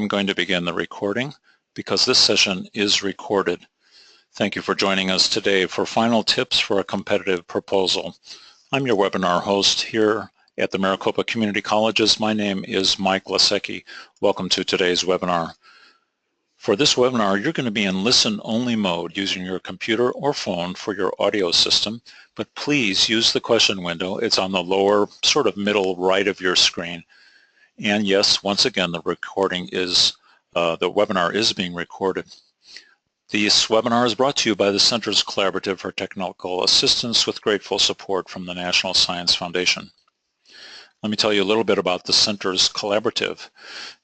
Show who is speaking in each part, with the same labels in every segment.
Speaker 1: I'm going to begin the recording because this session is recorded. Thank you for joining us today for Final Tips for a Competitive Proposal. I'm your webinar host here at the Maricopa Community Colleges. My name is Mike Lasecki. Welcome to today's webinar. For this webinar, you're going to be in listen-only mode using your computer or phone for your audio system, but please use the question window. It's on the lower, sort of middle right of your screen. And yes, once again, the webinar is being recorded. This webinar is brought to you by the Centers Collaborative for Technical Assistance with grateful support from the National Science Foundation. Let me tell you a little bit about the Centers Collaborative.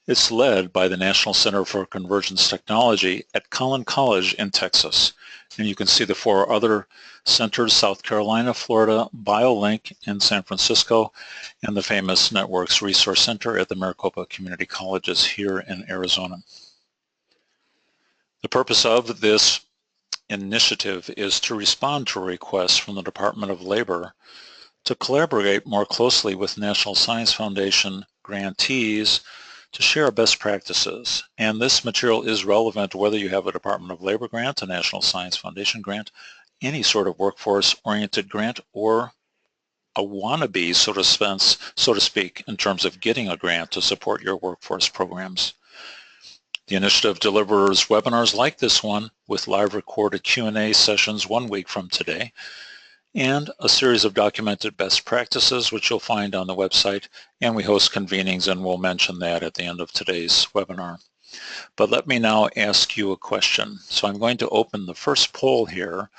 Speaker 1: It's led by the National Center for Convergence Technology at Collin College in Texas. And you can see the 4 other centers: South Carolina, Florida, BioLink in San Francisco, and the famous Networks Resource Center at the Maricopa Community Colleges here in Arizona. The purpose of this initiative is to respond to requests from the Department of Labor to collaborate more closely with National Science Foundation grantees to share best practices. And this material is relevant whether you have a Department of Labor grant, a National Science Foundation grant, any sort of workforce-oriented grant, or a wannabe, so to speak, in terms of getting a grant to support your workforce programs. The initiative delivers webinars like this one with live recorded Q&A sessions 1 week from today, and a series of documented best practices, which you'll find on the website, and we host convenings, and we'll mention that at the end of today's webinar. But let me now ask you a question. So I'm going to open the first poll here,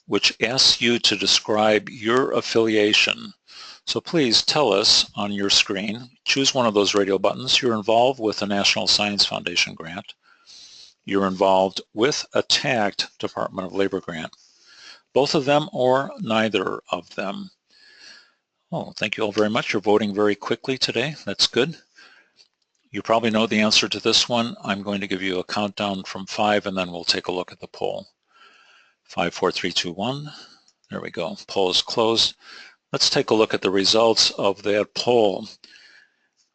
Speaker 1: which asks you to describe your affiliation. So please tell us on your screen, choose one of those radio buttons. You're involved with the National Science Foundation grant. You're involved with a TACT Department of Labor grant. Both of them or neither of them. Oh, thank you all very much. You're voting very quickly today. That's good. You probably know the answer to this one. I'm going to give you a countdown from 5, and then we'll take a look at the poll. 5, 4, 3, 2, 1. There we go. Poll is closed. Let's take a look at the results of that poll.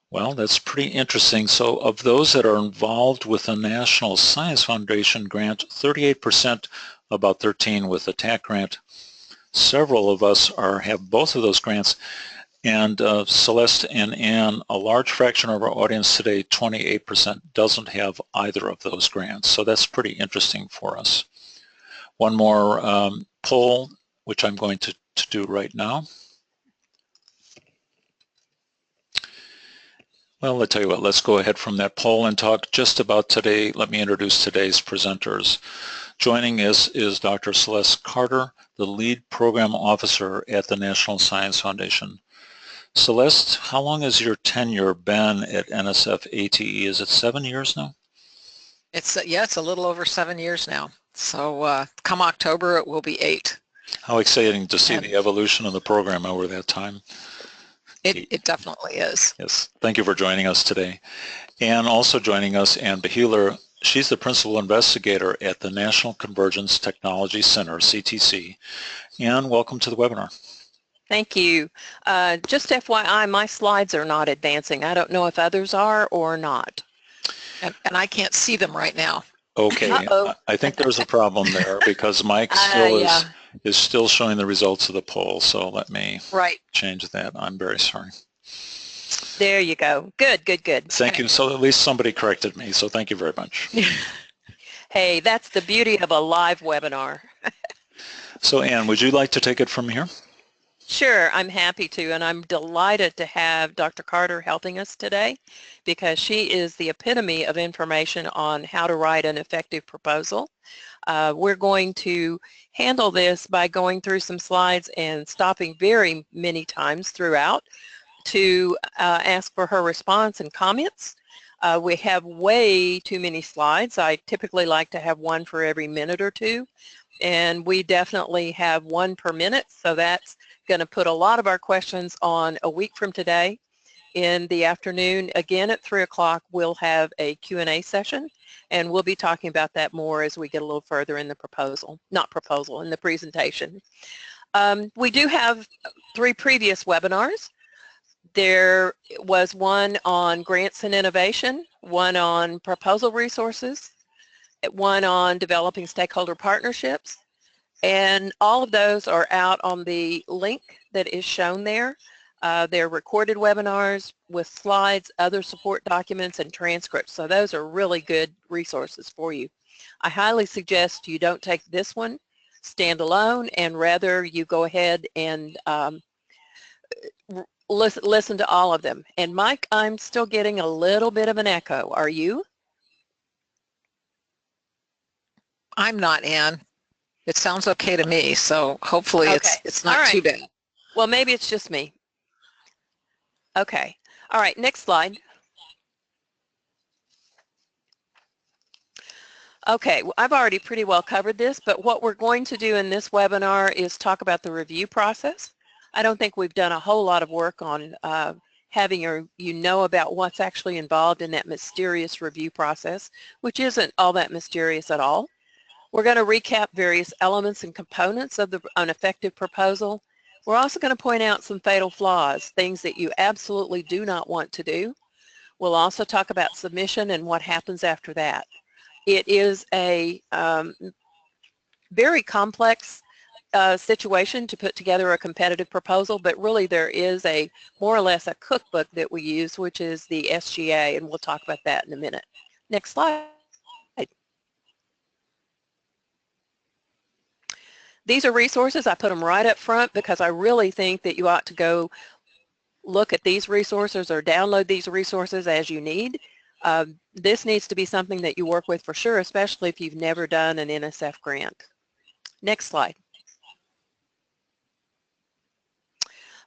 Speaker 1: Well, that's pretty interesting. So of those that are involved with the National Science Foundation grant, 38%, about 13 with the TAC grant. Several of us have both of those grants, and Celeste and Ann, a large fraction of our audience today, 28%, doesn't have either of those grants. So that's pretty interesting for us. One more poll, which I'm going to do right now. Well, I'll tell you what, let's go ahead from that poll and talk just about today. Let me introduce today's presenters. Joining us is Dr. Celeste Carter, the lead program officer at the National Science Foundation. Celeste, how long has your tenure been at NSF ATE? Is it 7 years now?
Speaker 2: It's a little over 7 years now. So come October, it will be 8.
Speaker 1: How exciting to see the evolution of the program over that time.
Speaker 2: It definitely is.
Speaker 1: Yes, thank you for joining us today. And also joining us, Ann Beheeler. She's the principal investigator at the National Convergence Technology Center, CTC. Ann, welcome to the webinar.
Speaker 3: Thank you. Just FYI, my slides are not advancing. I don't know if others are or not.
Speaker 2: And I can't see them right now.
Speaker 1: Okay, I think there's a problem there because Mike still is still showing the results of the poll. So let me change that. I'm very sorry.
Speaker 3: There you go. Good, good, good.
Speaker 1: Thank you. So at least somebody corrected me. So thank you very much.
Speaker 3: Hey, that's the beauty of a live webinar.
Speaker 1: So Ann, would you like to take it from here?
Speaker 3: Sure, I'm happy to, and I'm delighted to have Dr. Carter helping us today because she is the epitome of information on how to write an effective proposal. We're going to handle this by going through some slides and stopping very many times throughout to ask for her response and comments. We have way too many slides. I typically like to have one for every minute or two, and we definitely have one per minute, so that's going to put a lot of our questions on a week from today. In the afternoon, again at 3 o'clock, we'll have a Q&A session, and we'll be talking about that more as we get a little further in the in the presentation. We do have 3 previous webinars. There was one on grants and innovation, one on proposal resources, one on developing stakeholder partnerships, and all of those are out on the link that is shown there. They're recorded webinars with slides, other support documents, and transcripts. So those are really good resources for you. I highly suggest you don't take this one standalone, and rather you go ahead and listen to all of them. And Mike, I'm still getting a little bit of an echo. Are you?
Speaker 2: I'm not, Ann. It sounds okay to me, so hopefully
Speaker 3: Okay.
Speaker 2: it's not too bad.
Speaker 3: Well, maybe it's just me. Okay. All right, next slide. Okay, well, I've already pretty well covered this, but what we're going to do in this webinar is talk about the review process. I don't think we've done a whole lot of work on having you know about what's actually involved in that mysterious review process, which isn't all that mysterious at all. We're going to recap various elements and components of an effective proposal. We're also going to point out some fatal flaws, things that you absolutely do not want to do. We'll also talk about submission and what happens after that. It is a very complex situation to put together a competitive proposal, but really there is a more or less a cookbook that we use, which is the SGA, and we'll talk about that in a minute. Next slide. These are resources. I put them right up front because I really think that you ought to go look at these resources or download these resources as you need. This needs to be something that you work with for sure, especially if you've never done an NSF grant. Next slide.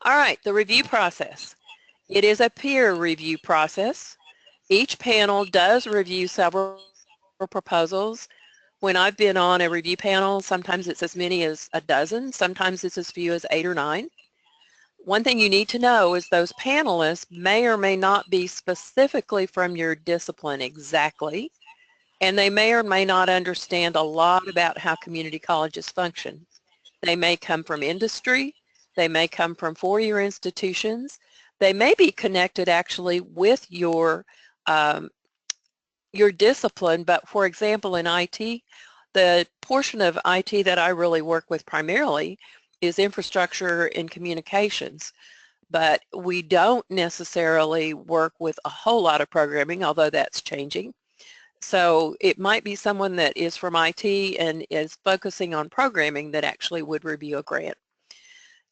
Speaker 3: All right, the review process. It is a peer review process. Each panel does review several proposals. When I've been on a review panel, sometimes it's as many as a dozen, sometimes it's as few as 8 or 9. One thing you need to know is those panelists may or may not be specifically from your discipline exactly, and they may or may not understand a lot about how community colleges function. They may come from industry, they may come from four-year institutions, they may be connected actually with your discipline, but for example in IT, the portion of IT that I really work with primarily is infrastructure and communications, but we don't necessarily work with a whole lot of programming, although that's changing. So it might be someone that is from IT and is focusing on programming that actually would review a grant.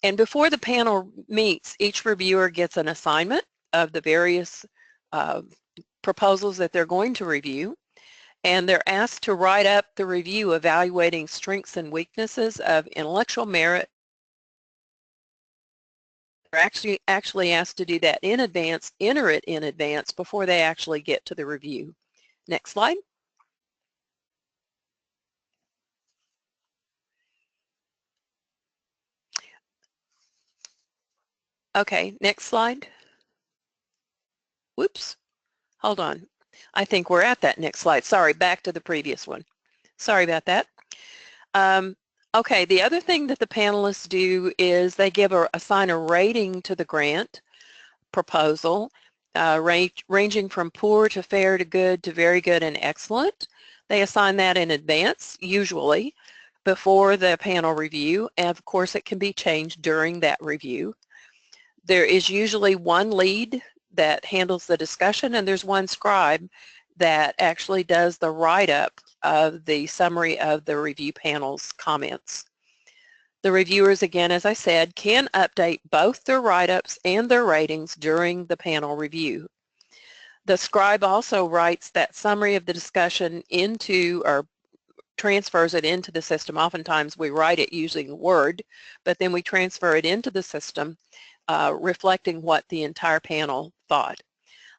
Speaker 3: And before the panel meets, each reviewer gets an assignment of the various proposals that they're going to review, and they're asked to write up the review evaluating strengths and weaknesses of intellectual merit. They're actually asked to do that in advance, enter it in advance before they actually get to the review. Next slide. Okay, next slide. Whoops, hold on. I think we're at that next slide. Sorry, back to the previous one. Sorry about that. Okay, the other thing that the panelists do is they assign a rating to the grant proposal, ranging from poor to fair to good to very good and excellent. They assign that in advance, usually, before the panel review, and of course it can be changed during that review. There is usually one lead that handles the discussion, and there's one scribe that actually does the write-up of the summary of the review panel's comments. The reviewers, again, as I said, can update both their write-ups and their ratings during the panel review. The scribe also writes that summary of the discussion into, or transfers it into the system. Oftentimes we write it using Word, but then we transfer it into the system, reflecting what the entire panel thought.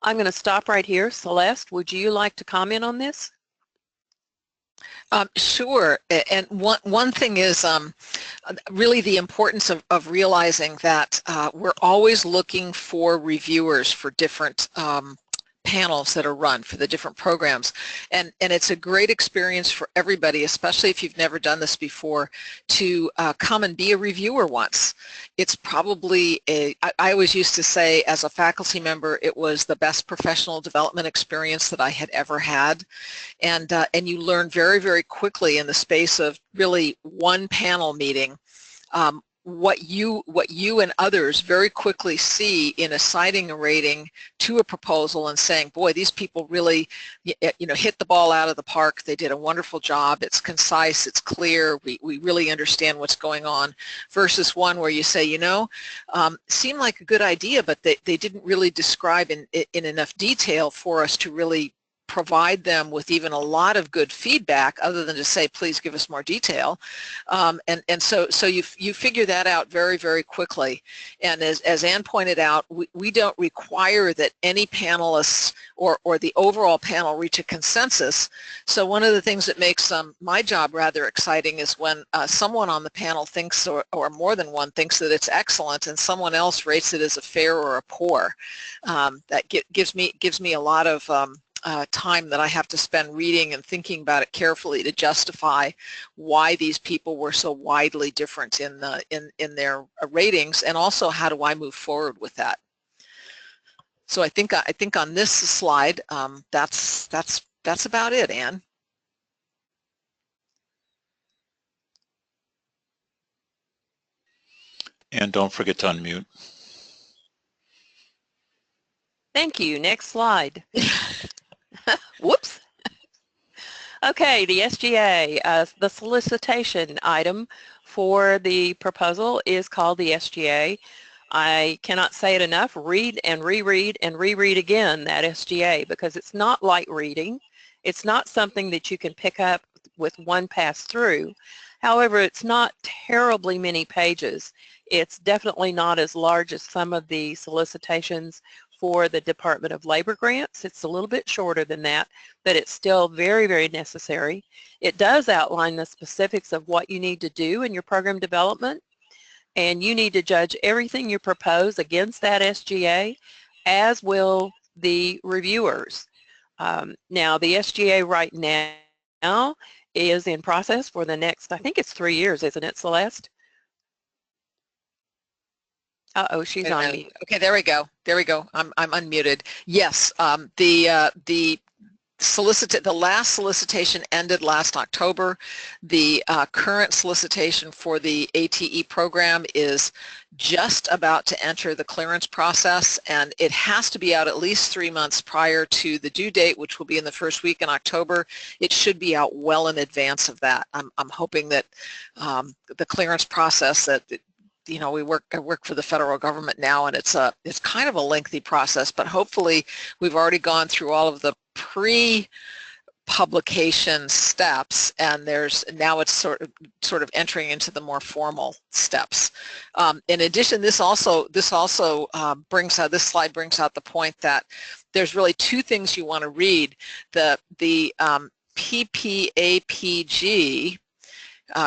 Speaker 3: I'm going to stop right here. Celeste, would you like to comment on this?
Speaker 2: Sure, and one thing is really the importance of realizing that we're always looking for reviewers for different panels that are run for the different programs, and it's a great experience for everybody, especially if you've never done this before, to come and be a reviewer once. It's probably I always used to say as a faculty member, it was the best professional development experience that I had ever had, and you learn very, very quickly in the space of really one panel meeting what you and others very quickly see in assigning a rating to a proposal and saying, boy, these people really hit the ball out of the park. They did a wonderful job. It's concise, it's clear, we really understand what's going on, versus one where you say, seemed like a good idea, but they didn't really describe in enough detail for us to really provide them with even a lot of good feedback, other than to say, please give us more detail. And so you figure that out very, very quickly. And as Ann pointed out, we don't require that any panelists or the overall panel reach a consensus. So one of the things that makes my job rather exciting is when someone on the panel thinks, or more than one thinks, that it's excellent, and someone else rates it as a fair or a poor. That gives me a lot of time that I have to spend reading and thinking about it carefully to justify why these people were so widely different in their ratings, and also how do I move forward with that. So I think on this slide, that's about it, Ann.
Speaker 1: And don't forget to unmute.
Speaker 3: Thank you. Next slide. Whoops. Okay, the SGA, the solicitation item for the proposal is called the SGA. I cannot say it enough. Read and reread and reread again that SGA, because it's not light reading. It's not something that you can pick up with one pass through. However, it's not terribly many pages. It's definitely not as large as some of the solicitations for the Department of Labor grants. It's a little bit shorter than that, but it's still very, very necessary. It does outline the specifics of what you need to do in your program development, and you need to judge everything you propose against that SGA, as will the reviewers. Now, the SGA right now is in process for the next, I think it's 3 years, isn't it, Celeste? Uh-oh, she's on mute.
Speaker 2: Okay, there we go. There we go. I'm unmuted. Yes, the last solicitation ended last October. The current solicitation for the ATE program is just about to enter the clearance process, and it has to be out at least 3 months prior to the due date, which will be in the first week in October. It should be out well in advance of that. I'm hoping that the clearance process that I work for the federal government now, and it's kind of a lengthy process, but hopefully we've already gone through all of the pre-publication steps, and now it's sort of entering into the more formal steps. In addition, this slide brings out the point that there's really two things you want to read. The PPAPG,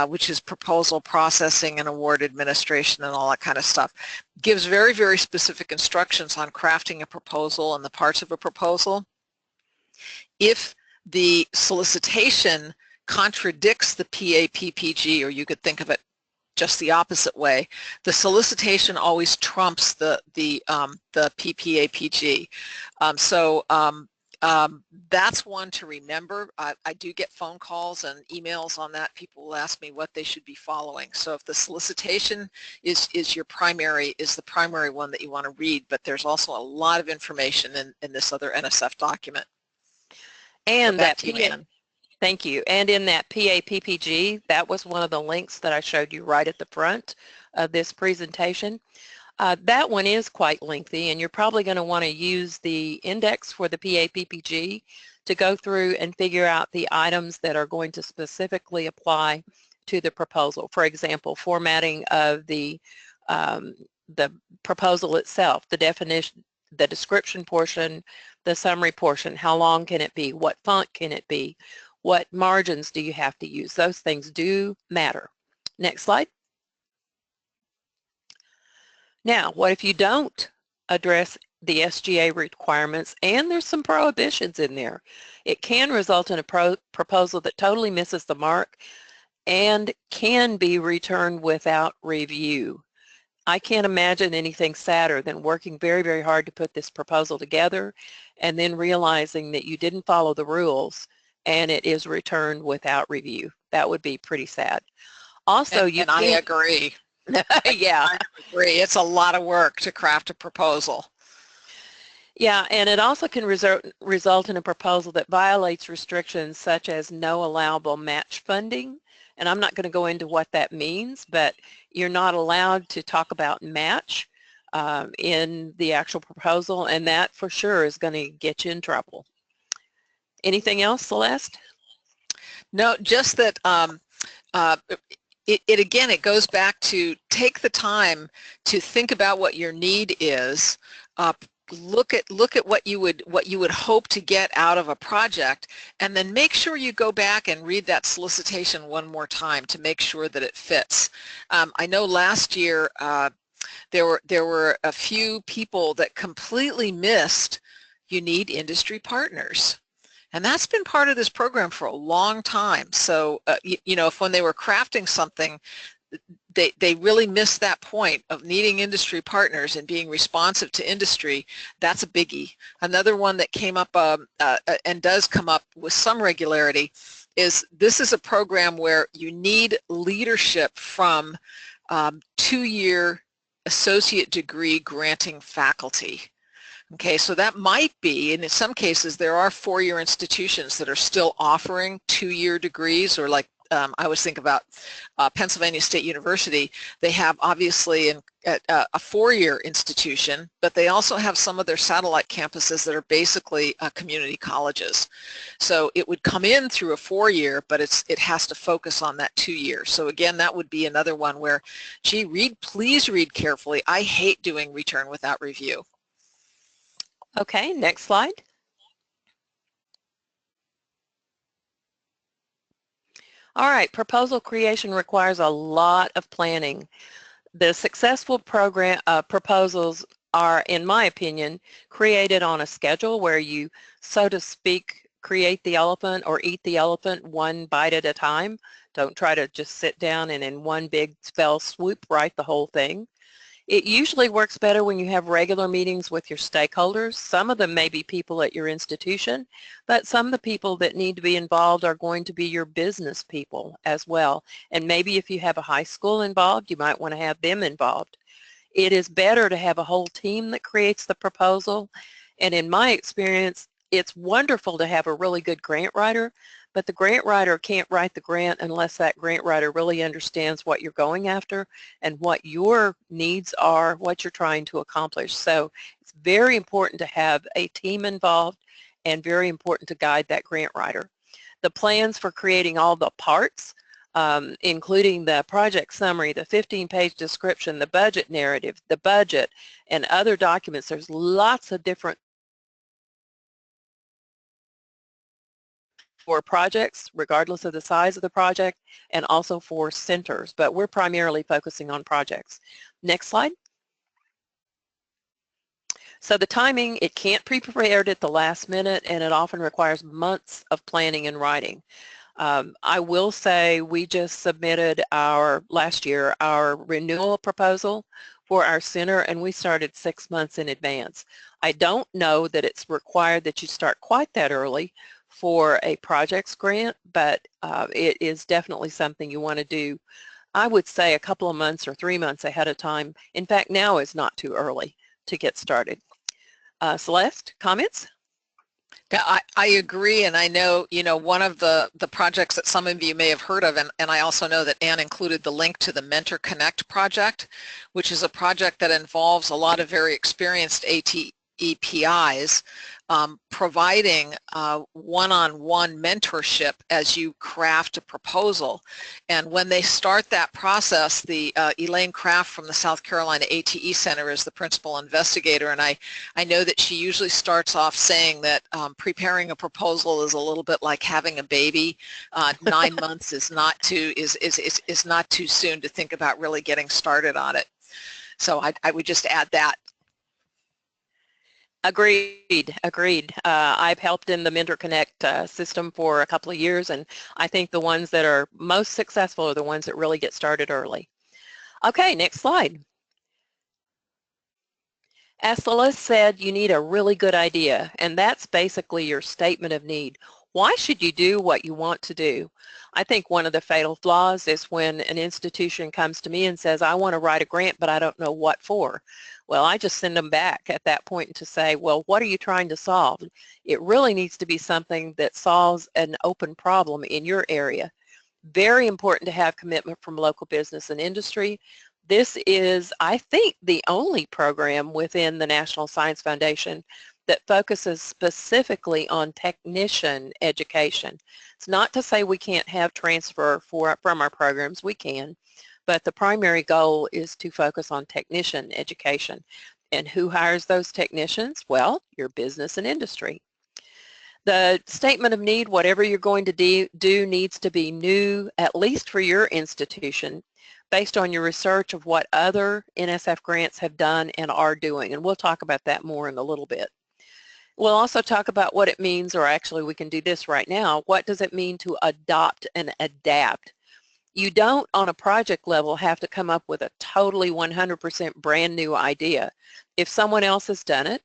Speaker 2: which is Proposal Processing and Award Administration and all that kind of stuff, gives very, very specific instructions on crafting a proposal and the parts of a proposal. If the solicitation contradicts the PAPPG, or you could think of it just the opposite way, the solicitation always trumps the PPAPG. That's one to remember. I do get phone calls and emails on that. People will ask me what they should be following. So if the solicitation is the primary one that you want to read, but there's also a lot of information in this other NSF document.
Speaker 3: And thank you. And in that PAPPG, that was one of the links that I showed you right at the front of this presentation. That one is quite lengthy, and you're probably going to want to use the index for the PAPPG to go through and figure out the items that are going to specifically apply to the proposal. For example, formatting of the proposal itself, the definition, the description portion, the summary portion, how long can it be, what font can it be, what margins do you have to use. Those things do matter. Next slide. Now, what if you don't address the SGA requirements, and there's some prohibitions in there. It can result in a proposal that totally misses the mark and can be returned without review. I can't imagine anything sadder than working very, very hard to put this proposal together and then realizing that you didn't follow the rules and it is returned without review. That would be pretty sad. Also,
Speaker 2: and I agree.
Speaker 3: Yeah.
Speaker 2: I agree. It's a lot of work to craft a proposal.
Speaker 3: Yeah, and it also can result in a proposal that violates restrictions such as no allowable match funding. And I'm not going to go into what that means, but you're not allowed to talk about match in the actual proposal, and that for sure is going to get you in trouble. Anything else, Celeste?
Speaker 2: No, just that it goes back to take the time to think about what your need is. Look at what you would hope to get out of a project, and then make sure you go back and read that solicitation one more time to make sure that it fits. I know last year there were a few people that completely missed you need industry partners. And that's been part of this program for a long time. So, you know, if when they were crafting something, they really missed that point of needing industry partners and being responsive to industry, that's a biggie. Another one that came up and does come up with some regularity is this is a program where you need leadership from 2-year associate degree granting faculty. Okay, so that might be, and in some cases there are 4-year institutions that are still offering 2-year degrees, or like I always think about Pennsylvania State University. They have obviously a 4-year institution, but they also have some of their satellite campuses that are basically community colleges. So it would come in through a 4-year, but it has to focus on that 2-year. So again, that would be another one where, gee, please read carefully. I hate doing return without review.
Speaker 3: Okay, next slide. All right, proposal creation requires a lot of planning. The successful proposals are, in my opinion, created on a schedule where you, so to speak, create the elephant or eat the elephant one bite at a time. Don't try to just sit down and in one big spell swoop write the whole thing. It usually works better when you have regular meetings with your stakeholders. Some of them may be people at your institution, but some of the people that need to be involved are going to be your business people as well. And maybe if you have a high school involved, you might want to have them involved. It is better to have a whole team that creates the proposal. And in my experience, it's wonderful to have a really good grant writer, but the grant writer can't write the grant unless that grant writer really understands what you're going after and what your needs are, what you're trying to accomplish. So it's very important to have a team involved and very important to guide that grant writer. The plans for creating all the parts, including the project summary, the 15-page description, the budget narrative, the budget, and other documents. There's lots of different for projects, regardless of the size of the project, and also for centers, but we're primarily focusing on projects. Next slide. So the timing, it can't be prepared at the last minute, and it often requires months of planning and writing. I will say we just submitted last year our renewal proposal for our center, and we started 6 months in advance. I don't know that it's required that you start quite that early for a projects grant, but it is definitely something you want to do, I would say, a couple of months or 3 months ahead of time. In fact, now is not too early to get started. Celeste, comments?
Speaker 2: Yeah, I agree, and I know, you know, one of the projects that some of you may have heard of, and I also know that Ann included the link to the Mentor Connect project, which is a project that involves a lot of very experienced ATEPIs providing one-on-one mentorship as you craft a proposal. And when they start that process, the Elaine Kraft from the South Carolina ATE Center is the principal investigator, and I know that she usually starts off saying that preparing a proposal is a little bit like having a baby. 9 months is not too soon to think about really getting started on it. So I would just add that.
Speaker 3: Agreed, agreed. I've helped in the Mentor Connect system for a couple of years, and I think the ones that are most successful are the ones that really get started early. Okay, next slide. As Celeste said, you need a really good idea, and that's basically your statement of need. Why should you do what you want to do? I think one of the fatal flaws is when an institution comes to me and says, I want to write a grant, but I don't know what for. Well, I just send them back at that point to say, well, what are you trying to solve? It really needs to be something that solves an open problem in your area. Very important to have commitment from local business and industry. This is, I think, the only program within the National Science Foundation that focuses specifically on technician education. It's not to say we can't have transfer from our programs, we can, but the primary goal is to focus on technician education. And who hires those technicians? Well, your business and industry. The statement of need, whatever you're going to do needs to be new, at least for your institution, based on your research of what other NSF grants have done and are doing. And we'll talk about that more in a little bit. We'll also talk about what it means, or actually we can do this right now. What does it mean to adopt and adapt? You don't, on a project level, have to come up with a totally 100% brand new idea. If someone else has done it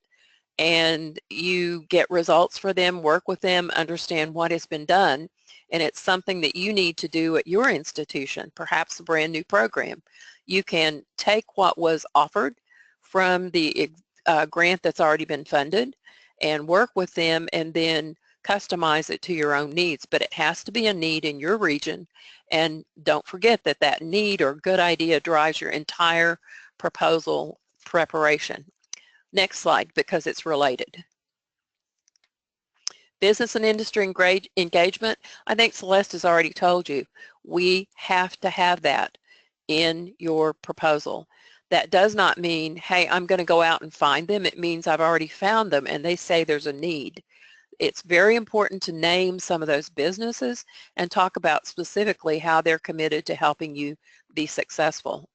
Speaker 3: and you get results for them, work with them, understand what has been done, and it's something that you need to do at your institution, perhaps a brand new program, you can take what was offered from the grant that's already been funded and work with them and then customize it to your own needs. But it has to be a need in your region, and don't forget that that need or good idea drives your entire proposal preparation. Next slide, because it's related. Business and industry engagement, I think Celeste has already told you, we have to have that in your proposal. That does not mean, hey, I'm going to go out and find them. It means I've already found them and they say there's a need. It's very important to name some of those businesses and talk about specifically how they're committed to helping you be successful.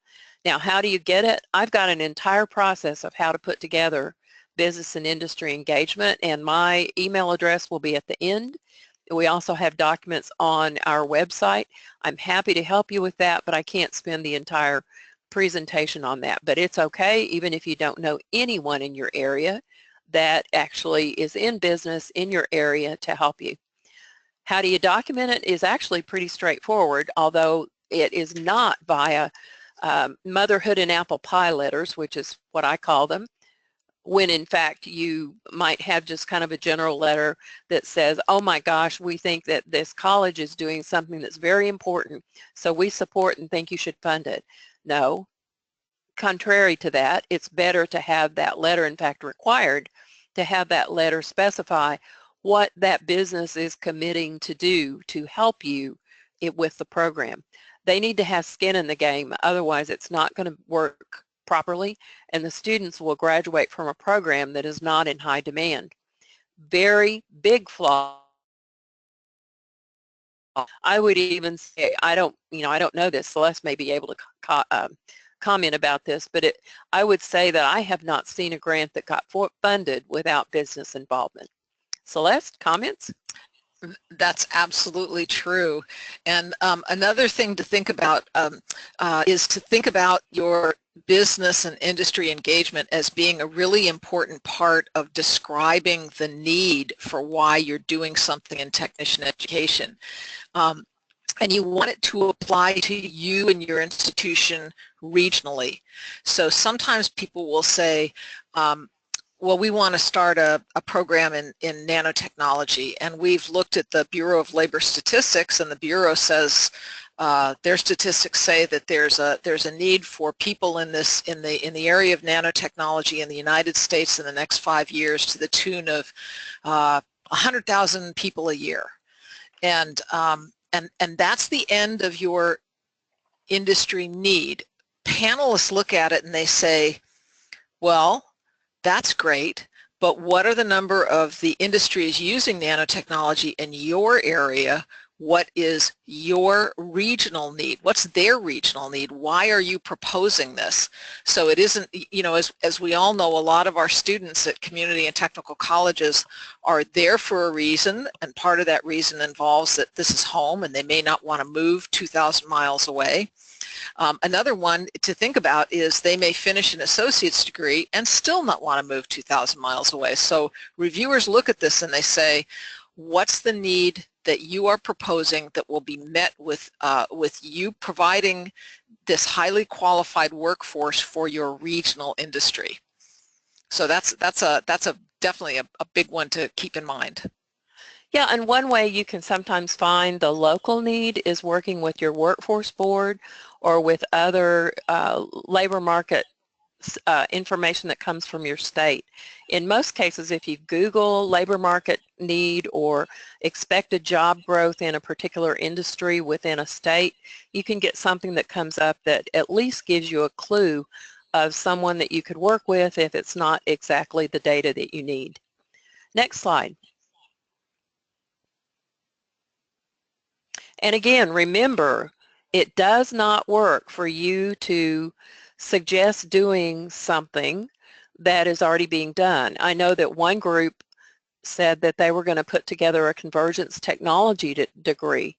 Speaker 3: Now, how do you get it? I've got an entire process of how to put together business and industry engagement, and my email address will be at the end. We also have documents on our website. I'm happy to help you with that, but I can't spend the entire presentation on that. But it's okay, even if you don't know anyone in your area that actually is in business in your area, to help you. How do you document it is actually pretty straightforward, although it is not via motherhood and apple pie letters, which is what I call them, when in fact you might have just kind of a general letter that says, oh my gosh, we think that this college is doing something that's very important, so we support and think you should fund it. No, contrary to that, it's better to have that letter, in fact required, to have that letter specify what that business is committing to do to help you with the program. They need to have skin in the game, otherwise it's not going to work properly, and the students will graduate from a program that is not in high demand. Very big flaw. I would even say, I don't know this, Celeste may be able to comment about this, but I would say that I have not seen a grant that got funded without business involvement. Celeste, comments?
Speaker 2: That's absolutely true. And another thing to think about is to think about your business and industry engagement as being a really important part of describing the need for why you're doing something in technician education. And you want it to apply to you and your institution regionally. So sometimes people will say, well, we want to start a program in nanotechnology, and we've looked at the Bureau of Labor Statistics, and the Bureau says their statistics say that there's a need for people in the area of nanotechnology in the United States in the next 5 years to the tune of 100,000 people a year, and that's the end of your industry need. Panelists look at it and they say, well, that's great, but what are the number of the industries using nanotechnology in your area what is your regional need? What's their regional need? Why are you proposing this? So it isn't, you know, as we all know, a lot of our students at community and technical colleges are there for a reason, and part of that reason involves that this is home and they may not want to move 2,000 miles away. Another one to think about is they may finish an associate's degree and still not want to move 2,000 miles away. So reviewers look at this and they say, what's the need that you are proposing that will be met with you providing this highly qualified workforce for your regional industry? So that's definitely a big one to keep in mind.
Speaker 3: Yeah, and one way you can sometimes find the local need is working with your workforce board or with other labor market information that comes from your state. In most cases, if you Google labor market need or expected job growth in a particular industry within a state, you can get something that comes up that at least gives you a clue of someone that you could work with if it's not exactly the data that you need. Next slide. And again, remember, it does not work for you to suggest doing something that is already being done. I know that one group said that they were going to put together a convergence technology degree.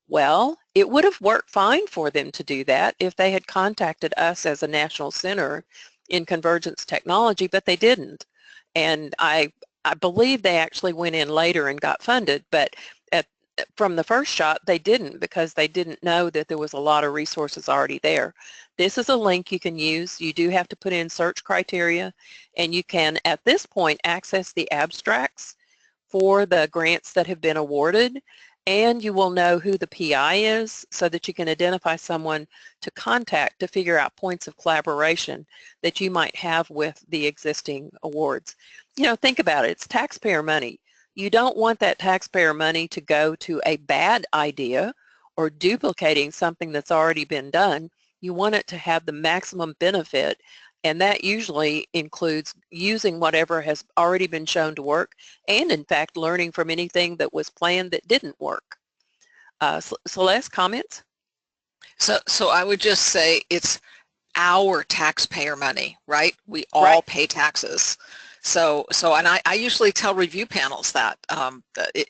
Speaker 3: Well, it would have worked fine for them to do that if they had contacted us as a national center in convergence technology, but they didn't. And I believe they actually went in later and got funded, but from the first shot, they didn't, because they didn't know that there was a lot of resources already there. This is a link you can use. You do have to put in search criteria, and you can, at this point, access the abstracts for the grants that have been awarded, and you will know who the PI is so that you can identify someone to contact to figure out points of collaboration that you might have with the existing awards. You know, think about it. It's taxpayer money. You don't want that taxpayer money to go to a bad idea or duplicating something that's already been done. You want it to have the maximum benefit, and that usually includes using whatever has already been shown to work and, in fact, learning from anything that was planned that didn't work. Celeste, comments?
Speaker 2: So I would just say it's our taxpayer money, right? We all pay taxes. So and I usually tell review panels that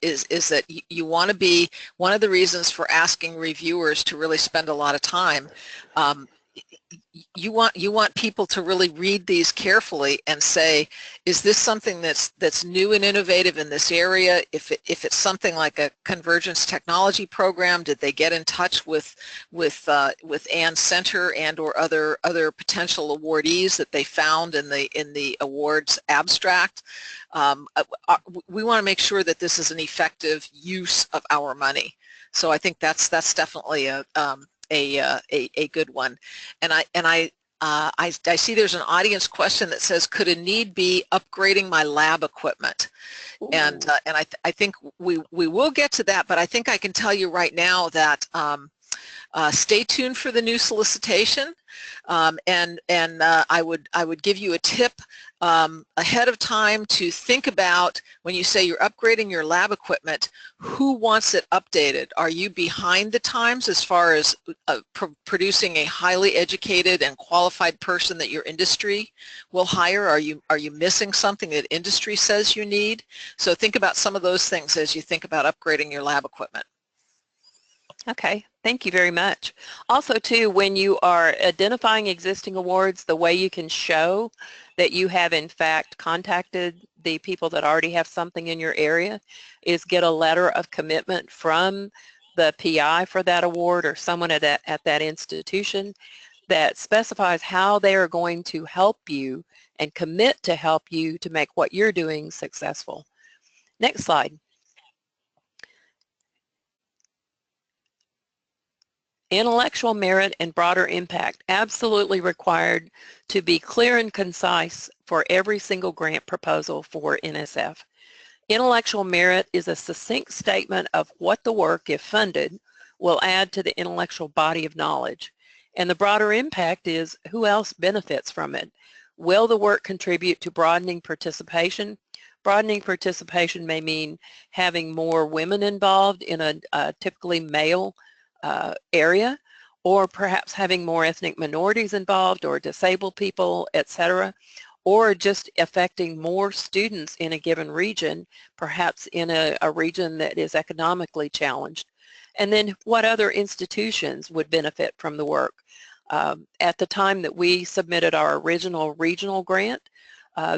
Speaker 2: is that you want to be, one of the reasons for asking reviewers to really spend a lot of time, you want people to really read these carefully and say, is this something that's new and innovative in this area? If it's something like a convergence technology program, did they get in touch with Ann Center and or other potential awardees that they found in the awards abstract? We want to make sure that this is an effective use of our money. So I think that's definitely a good one. And I see there's an audience question that says, could a need be upgrading my lab equipment? Ooh. And I think we will get to that, but I think I can tell you right now that stay tuned for the new solicitation, and I would give you a tip ahead of time to think about, when you say you're upgrading your lab equipment, who wants it updated? Are you behind the times as far as producing a highly educated and qualified person that your industry will hire? Are you missing something that industry says you need? So think about some of those things as you think about upgrading your lab equipment.
Speaker 3: Okay, thank you very much. Also, too, when you are identifying existing awards, the way you can show that you have, in fact, contacted the people that already have something in your area is get a letter of commitment from the PI for that award or someone at that institution that specifies how they are going to help you and commit to help you to make what you're doing successful. Next slide. Intellectual merit and broader impact, absolutely required to be clear and concise for every single grant proposal for NSF. Intellectual merit is a succinct statement of what the work, if funded, will add to the intellectual body of knowledge. And the broader impact is who else benefits from it. Will the work contribute to broadening participation Broadening participation may mean having more women involved in a typically male area, or perhaps having more ethnic minorities involved or disabled people, etc., or just affecting more students in a given region, perhaps in a region that is economically challenged. And then what other institutions would benefit from the work? At the time that we submitted our original regional grant,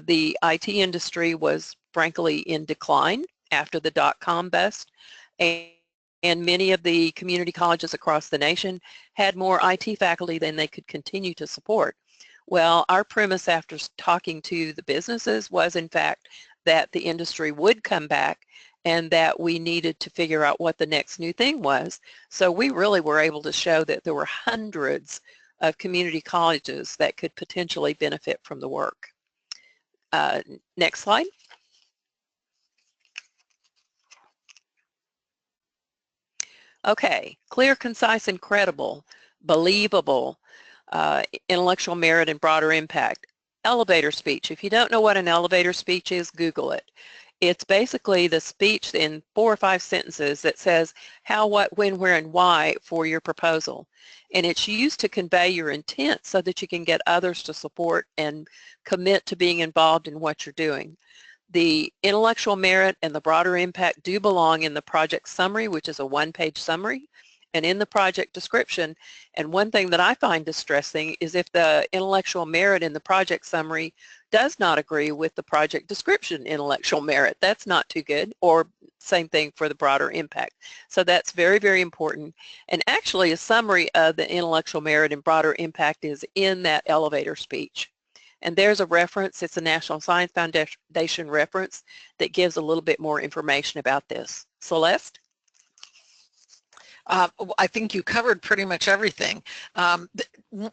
Speaker 3: the IT industry was frankly in decline after the dot-com bust, and many of the community colleges across the nation had more IT faculty than they could continue to support. Well, our premise after talking to the businesses was, in fact, that the industry would come back and that we needed to figure out what the next new thing was. So we really were able to show that there were hundreds of community colleges that could potentially benefit from the work. Next slide. Okay, clear, concise, and credible, believable, intellectual merit and broader impact. Elevator speech. If you don't know what an elevator speech is, Google it. It's basically the speech in 4 or 5 sentences that says how, what, when, where, and why for your proposal. And it's used to convey your intent so that you can get others to support and commit to being involved in what you're doing. The intellectual merit and the broader impact do belong in the project summary, which is a 1-page summary, and in the project description. And one thing that I find distressing is if the intellectual merit in the project summary does not agree with the project description intellectual merit. That's not too good, or same thing for the broader impact. So that's very, very important. And actually a summary of the intellectual merit and broader impact is in that elevator speech. And there's a reference, it's a National Science Foundation reference that gives a little bit more information about this. Celeste?
Speaker 2: I think you covered pretty much everything.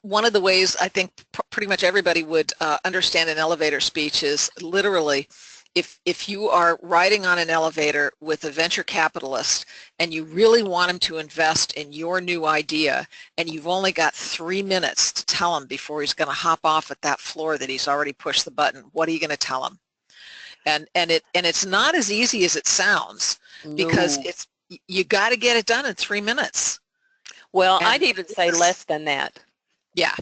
Speaker 2: One of the ways I think pretty much everybody would understand an elevator speech is literally if you are riding on an elevator with a venture capitalist and you really want him to invest in your new idea and you've only got 3 minutes to tell him before he's going to hop off at that floor that he's already pushed the button, what are you going to tell him? And it's not as easy as it sounds, because you got to get it done in 3 minutes.
Speaker 3: Well, I'd even say less than that.
Speaker 2: Yeah.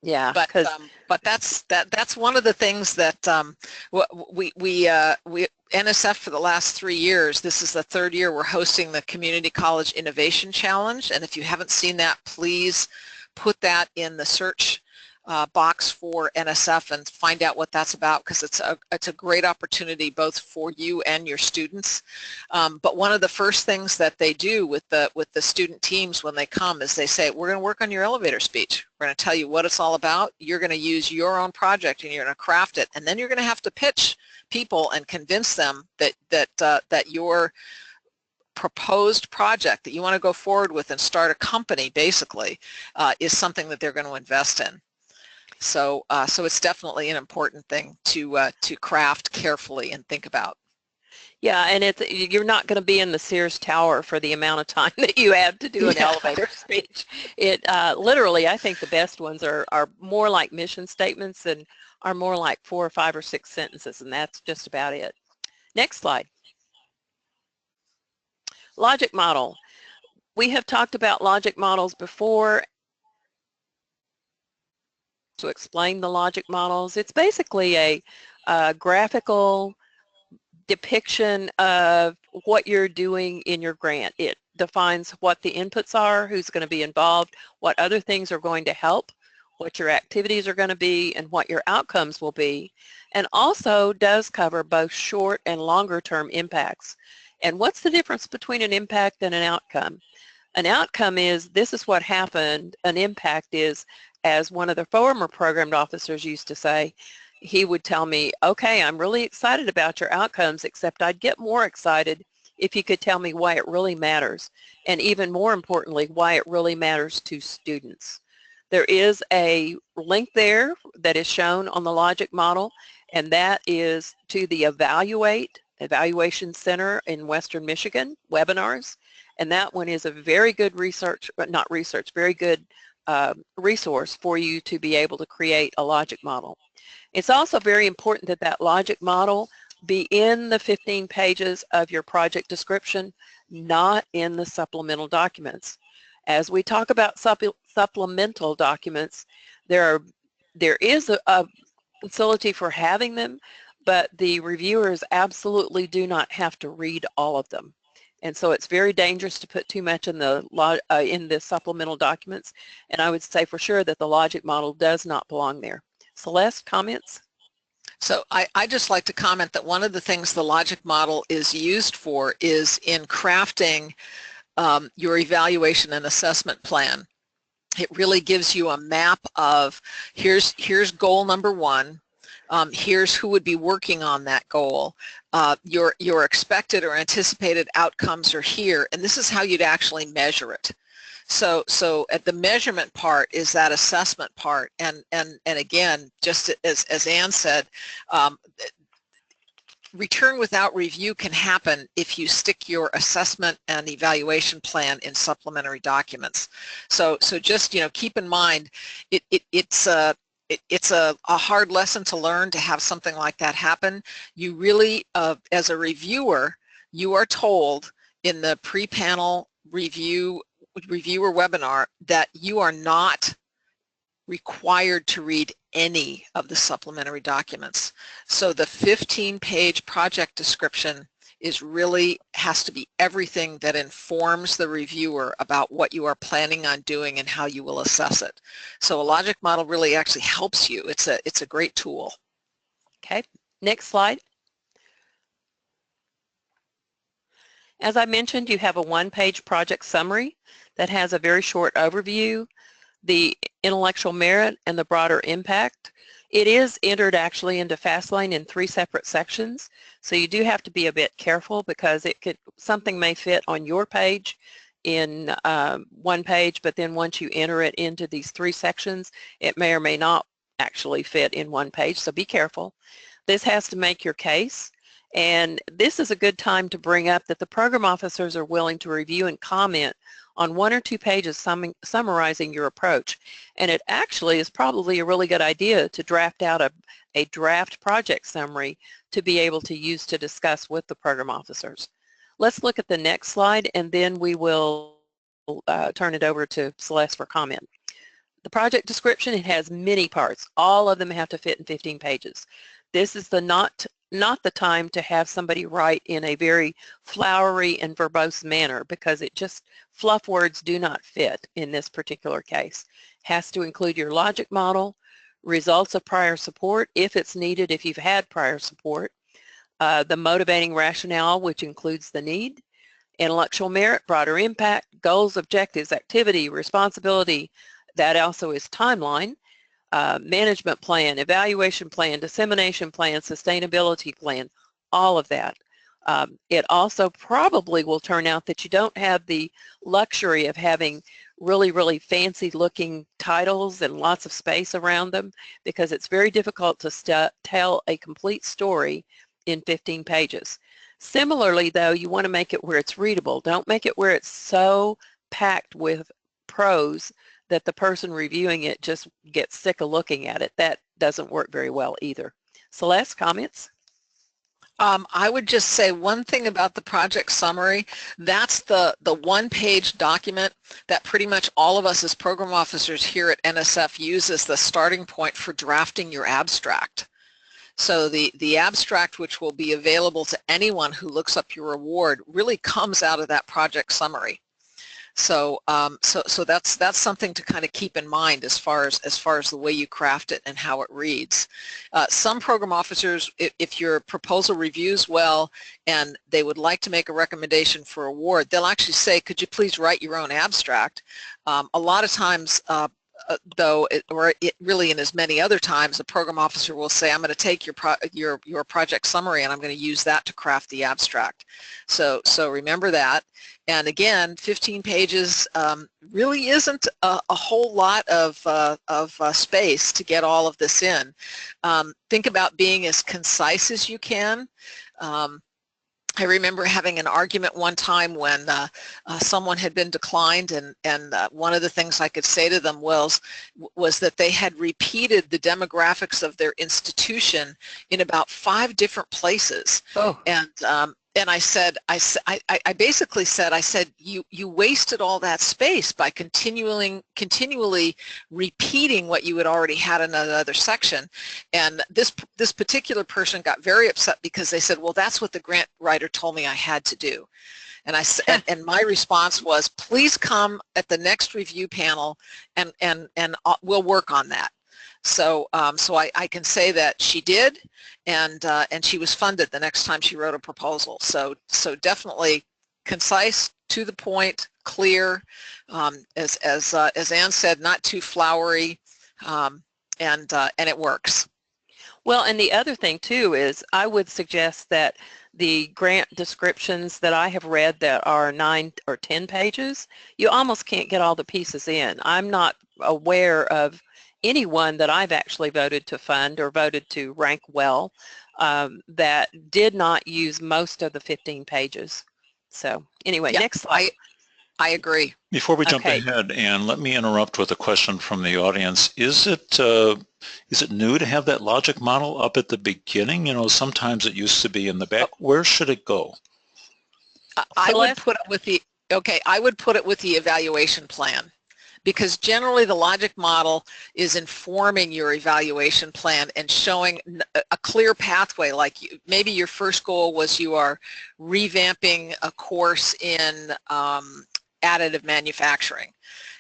Speaker 3: Yeah,
Speaker 2: but that's one of the things that we NSF for the last 3 years. This is the 3rd year we're hosting the Community College Innovation Challenge, and if you haven't seen that, please put that in the search box for NSF and find out what that's about, because it's a great opportunity both for you and your students. But one of the first things that they do with the student teams when they come is they say, we're going to work on your elevator speech. We're going to tell you what it's all about. You're going to use your own project and you're going to craft it, and then you're going to have to pitch people and convince them that your proposed project that you want to go forward with and start a company basically is something that they're going to invest in. So it's definitely an important thing to craft carefully and think about.
Speaker 3: Yeah, and you're not going to be in the Sears Tower for the amount of time that you have to do an elevator speech. Literally, I think the best ones are more like mission statements and are more like 4 or 5 or 6 sentences, and that's just about it. Next slide. Logic model. We have talked about logic models before. To explain the logic models, it's basically a graphical depiction of what you're doing in your grant. It defines what the inputs are, who's going to be involved, what other things are going to help, what your activities are going to be, and what your outcomes will be, and also does cover both short and longer term impacts. And what's the difference between an impact and an outcome? An outcome is, this is what happened. An impact is, as one of the former program officers used to say, he would tell me, okay, I'm really excited about your outcomes, except I'd get more excited if you could tell me why it really matters, and even more importantly, why it really matters to students. There is a link there that is shown on the logic model, and that is to the Evaluation Center in Western Michigan webinars, and that one is a very good very good resource for you to be able to create a logic model. It's also very important that that logic model be in the 15 pages of your project description, not in the supplemental documents. As we talk about supplemental documents, there is a facility for having them, but the reviewers absolutely do not have to read all of them. And so it's very dangerous to put too much in the supplemental documents, and I would say for sure that the logic model does not belong there. Celeste, comments?
Speaker 2: So I just like to comment that one of the things the logic model is used for is in crafting your evaluation and assessment plan. It really gives you a map of here's goal number one, here's who would be working on that goal, your expected or anticipated outcomes are here, and this is how you'd actually measure it. So at the measurement part is that assessment part, and again, just as Ann said, return without review can happen if you stick your assessment and evaluation plan in supplementary documents. So just keep in mind it's a hard lesson to learn to have something like that happen. You really, as a reviewer, you are told in the pre-panel reviewer webinar that you are not required to read any of the supplementary documents. So the 15-page project description has to be everything that informs the reviewer about what you are planning on doing and how you will assess it. So a logic model really actually helps you. It's a great tool.
Speaker 3: Okay, next slide. As I mentioned, you have a one-page project summary that has a very short overview, the intellectual merit, and the broader impact. It is entered actually into FastLane in 3 separate sections, so you do have to be a bit careful because something may fit on your page in one page, but then once you enter it into these 3 sections, it may or may not actually fit in one page, so be careful. This has to make your case, and this is a good time to bring up that the program officers are willing to review and comment on 1 or 2 pages summarizing your approach. And it actually is probably a really good idea to draft out a draft project summary to be able to use to discuss with the program officers. Let's look at the next slide, and then we will turn it over to Celeste for comment. The project description, it has many parts. All of them have to fit in 15 pages. This is not the time to have somebody write in a very flowery and verbose manner, because fluff words do not fit in this particular case. Has to include your logic model, results of prior support if it's needed, if you've had prior support, the motivating rationale, which includes the need, intellectual merit, broader impact, goals, objectives, activity, responsibility, that also is timeline, management plan, evaluation plan, dissemination plan, sustainability plan, all of that. It also probably will turn out that you don't have the luxury of having really fancy looking titles and lots of space around them, because it's very difficult to tell a complete story in 15 pages. Similarly though, you want to make it where it's readable. Don't make it where it's so packed with prose that the person reviewing it just gets sick of looking at it. That doesn't work very well either. Celeste, comments?
Speaker 2: I would just say one thing about the project summary. That's the one-page document that pretty much all of us as program officers here at NSF use as the starting point for drafting your abstract. So the abstract, which will be available to anyone who looks up your award, really comes out of that project summary. So so that's something to kind of keep in mind as far as the way you craft it and how it reads. Some program officers, if your proposal reviews well and they would like to make a recommendation for award, they'll actually say, could you please write your own abstract? A lot of times, though, really in as many other times, a program officer will say, I'm going to take your project summary and I'm going to use that to craft the abstract. So remember that. And again, 15 pages really isn't a whole lot of space to get all of this in. Think about being as concise as you can. I remember having an argument one time when someone had been declined, and one of the things I could say to them was that they had repeated the demographics of their institution in about 5 different places.
Speaker 3: Oh.
Speaker 2: And I said, I basically said, you wasted all that space by continually repeating what you had already had in another section. And this particular person got very upset because they said, well, that's what the grant writer told me I had to do. And I said, and my response was, please come at the next review panel, and we'll work on that. So I can say that she did, and she was funded the next time she wrote a proposal. So definitely concise, to the point, clear, as Ann said, not too flowery, and it works.
Speaker 3: Well, and the other thing too is I would suggest that the grant descriptions that I have read that are 9 or 10 pages, you almost can't get all the pieces in. I'm not aware of anyone that I've actually voted to fund or voted to rank well that did not use most of the 15 pages. So anyway, next slide.
Speaker 2: I agree.
Speaker 1: Before we jump ahead, Ann, let me interrupt with a question from the audience. Is it new to have that logic model up at the beginning? You know, sometimes it used to be in the back. Where should it go?
Speaker 2: I would put it with the evaluation plan, because generally the logic model is informing your evaluation plan and showing a clear pathway. Like maybe your first goal was you are revamping a course in additive manufacturing,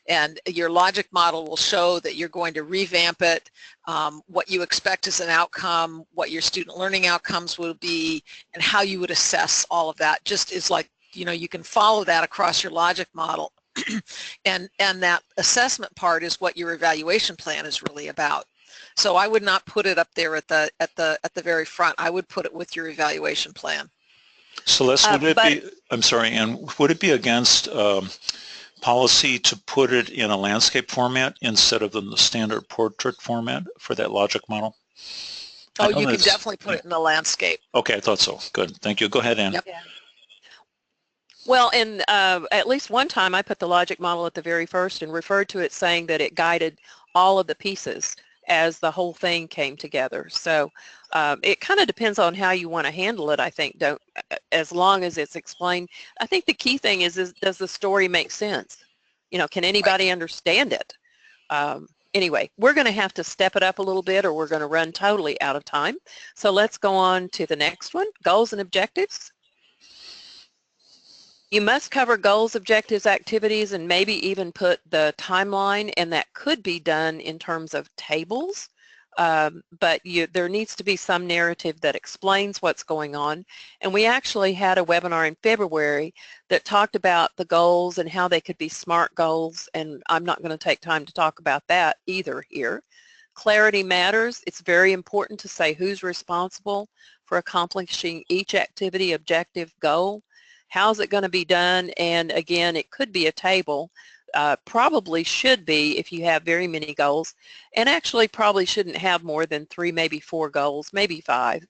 Speaker 2: and your logic model will show that you're going to revamp it, what you expect as an outcome, what your student learning outcomes will be, and how you would assess all of that. Just is like, you know, you can follow that across your logic model. and that assessment part is what your evaluation plan is really about. So I would not put it up there at the very front. I would put it with your evaluation plan.
Speaker 1: Celeste, would it be, I'm sorry, Ann, would it be against policy to put it in a landscape format instead of the standard portrait format for that logic model?
Speaker 2: Oh, you can definitely put it in the landscape.
Speaker 1: Okay, I thought so. Good. Thank you. Go ahead, Ann.
Speaker 2: Yep.
Speaker 3: Yeah. Well, and at least one time I put the logic model at the very first and referred to it saying that it guided all of the pieces as the whole thing came together. So it kind of depends on how you want to handle it, I think, as long as it's explained. I think the key thing is does the story make sense? You know, can anybody understand it? Anyway, we're going to have to step it up a little bit or we're going to run totally out of time. So let's go on to the next one, goals and objectives. You must cover goals, objectives, activities, and maybe even put the timeline, and that could be done in terms of tables, but there needs to be some narrative that explains what's going on. And we actually had a webinar in February that talked about the goals and how they could be SMART goals, and I'm not going to take time to talk about that either here. Clarity matters. It's very important to say who's responsible for accomplishing each activity, objective, goal. How's it going to be done? And again, it could be a table. Probably should be if you have very many goals, and actually probably shouldn't have more than 3, maybe 4 goals, maybe 5,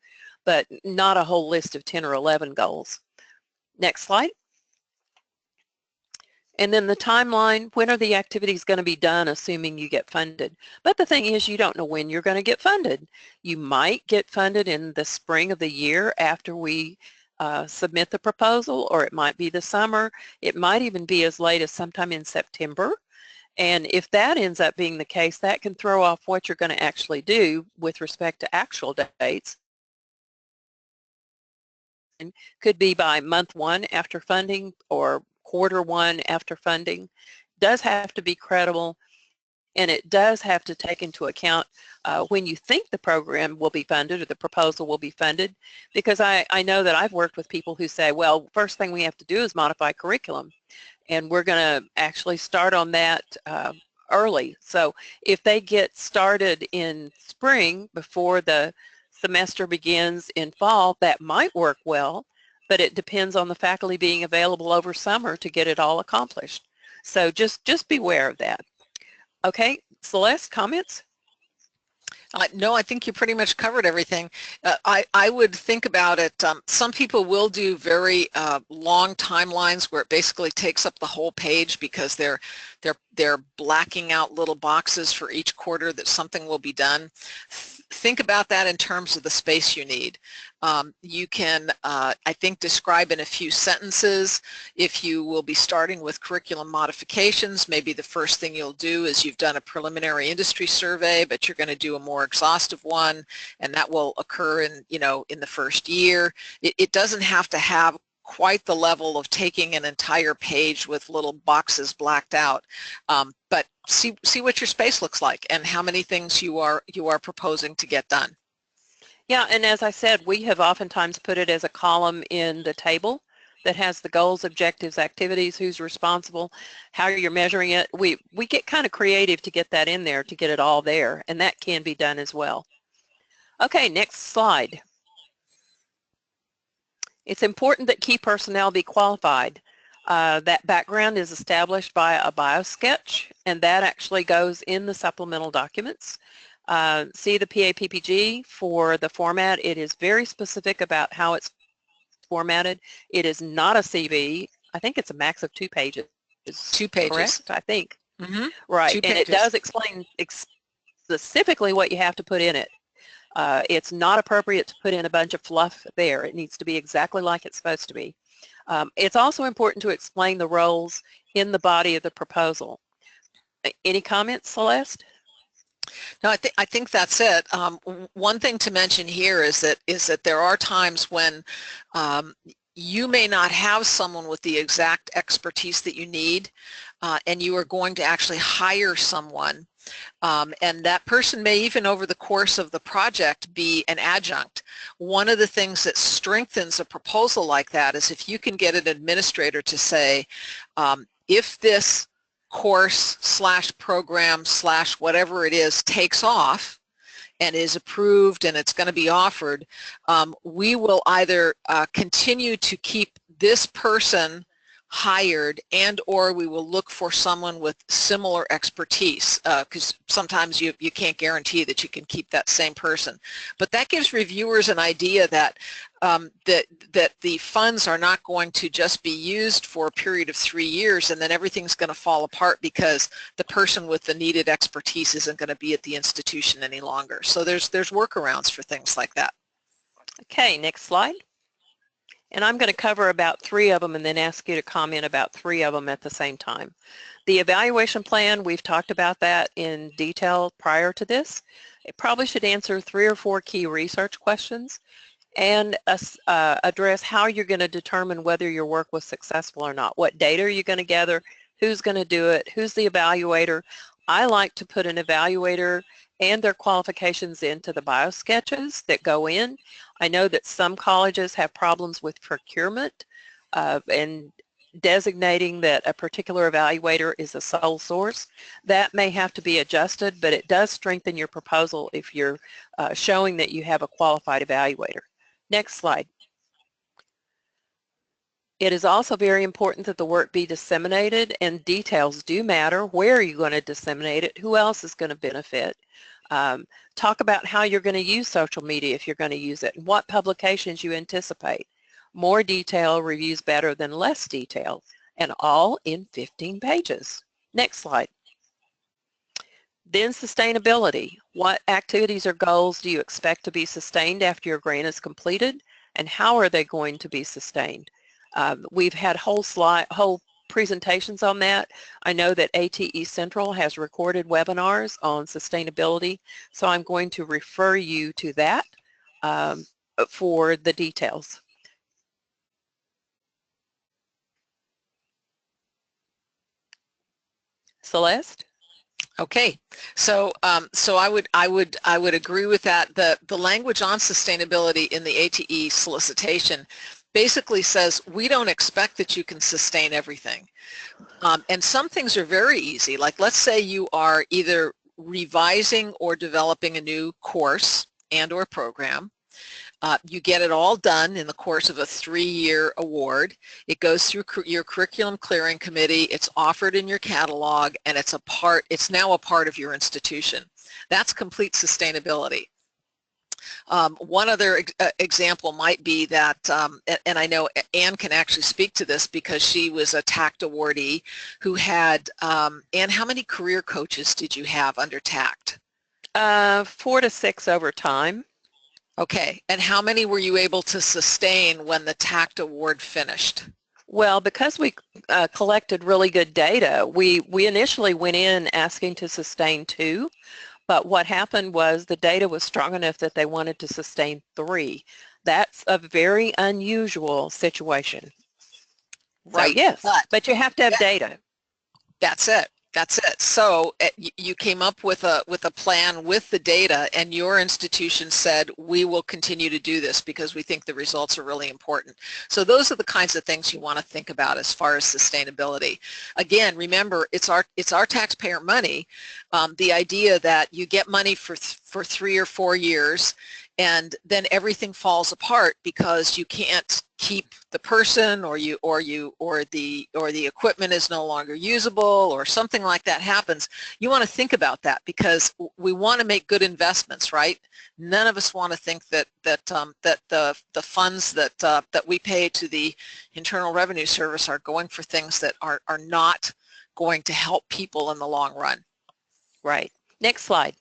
Speaker 3: but not a whole list of 10 or 11 goals. Next slide. And then the timeline, when are the activities going to be done, assuming you get funded? But the thing is, you don't know when you're going to get funded. You might get funded in the spring of the year after we submit the proposal, or it might be the summer. It might even be as late as sometime in September. And if that ends up being the case, that can throw off what you're going to actually do with respect to actual dates. And could be by month 1 after funding or quarter 1 after funding. Does have to be credible, and it does have to take into account when you think the program will be funded or the proposal will be funded, because I know that I've worked with people who say, well, first thing we have to do is modify curriculum, and we're going to actually start on that early. So if they get started in spring before the semester begins in fall, that might work well, but it depends on the faculty being available over summer to get it all accomplished. So just beware of that. Okay, Celeste, comments?
Speaker 2: No, I think you pretty much covered everything. I would think about it, some people will do very long timelines where it basically takes up the whole page because they're blacking out little boxes for each quarter that something will be done. Think about that in terms of the space you need. You can, I think, describe in a few sentences. If you will be starting with curriculum modifications, maybe the first thing you'll do is you've done a preliminary industry survey, but you're going to do a more exhaustive one, and that will occur in, in the first year. It doesn't have to have quite the level of taking an entire page with little boxes blacked out, but see what your space looks like and how many things you are proposing to get done.
Speaker 3: Yeah, and as I said, we have oftentimes put it as a column in the table that has the goals, objectives, activities, who's responsible, how you're measuring it. We get kind of creative to get that in there, to get it all there, and that can be done as well. Okay, next slide. It's important that key personnel be qualified. That background is established by a biosketch, and that actually goes in the supplemental documents. See the PAPPG for the format. It is very specific about how it's formatted. It is not a CV. I think it's a max of 2 pages.
Speaker 2: 2 pages.
Speaker 3: Correct, I think.
Speaker 2: Mm-hmm.
Speaker 3: Right, and it does explain specifically what you have to put in it. It's not appropriate to put in a bunch of fluff there. It needs to be exactly like it's supposed to be. It's also important to explain the roles in the body of the proposal. Any comments, Celeste?
Speaker 2: No, I think that's it. One thing to mention here is that there are times when you may not have someone with the exact expertise that you need, and you are going to actually hire someone. And that person may even over the course of the project be an adjunct. One of the things that strengthens a proposal like that is if you can get an administrator to say, if this course / program / whatever it is takes off and is approved and it's going to be offered, we will either continue to keep this person hired and or we will look for someone with similar expertise, because sometimes you can't guarantee that you can keep that same person. But that gives reviewers an idea that that the funds are not going to just be used for a period of 3 years and then everything's going to fall apart because the person with the needed expertise isn't going to be at the institution any longer. So there's workarounds for things like that.
Speaker 3: Okay, next slide. And I'm going to cover about 3 of them and then ask you to comment about 3 of them at the same time. The evaluation plan, we've talked about that in detail prior to this. It probably should answer 3 or 4 key research questions and address how you're going to determine whether your work was successful or not. What data are you going to gather? Who's going to do it? Who's the evaluator? I like to put an evaluator and their qualifications into the biosketches that go in. I know that some colleges have problems with procurement and designating that a particular evaluator is a sole source. That may have to be adjusted, but it does strengthen your proposal if you're showing that you have a qualified evaluator. Next slide. It is also very important that the work be disseminated, and details do matter. Where are you going to disseminate it? Who else is going to benefit? Talk about how you're going to use social media if you're going to use it, and what publications you anticipate. More detail reviews better than less detail, and all in 15 pages. Next slide. Then sustainability. What activities or goals do you expect to be sustained after your grant is completed, and how are they going to be sustained? We've had whole presentations on that. I know that ATE Central has recorded webinars on sustainability, so I'm going to refer you to that for the details. Celeste?
Speaker 2: Okay, so I would agree with that. The language on sustainability in the ATE solicitation basically says we don't expect that you can sustain everything, and some things are very easy. Like let's say you are either revising or developing a new course and or program. You get it all done in the course of a 3-year award. It goes through your curriculum clearing committee. It's offered in your catalog, and it's now a part of your institution. That's complete sustainability. One other example might be that, and I know Anne can actually speak to this because she was a TACT awardee who had, Anne, how many career coaches did you have under TACT?
Speaker 3: 4 to 6 over time.
Speaker 2: Okay, and how many were you able to sustain when the TACT award finished?
Speaker 3: Well, because we collected really good data, we initially went in asking to sustain 2, but what happened was the data was strong enough that they wanted to sustain 3. That's a very unusual situation.
Speaker 2: Right.
Speaker 3: So yes, but you have to have data.
Speaker 2: That's it. That's it. So you came up with a plan with the data, and your institution said, we will continue to do this because we think the results are really important. So those are the kinds of things you want to think about as far as sustainability. Again, remember, it's our taxpayer money. The idea that you get money for 3 or 4 years, and then everything falls apart because you can't keep the person, or the equipment is no longer usable, or something like that happens. You want to think about that because we want to make good investments, right? None of us want to think that the funds that we pay to the Internal Revenue Service are going for things that are not going to help people in the long run.
Speaker 3: Right. Next slide.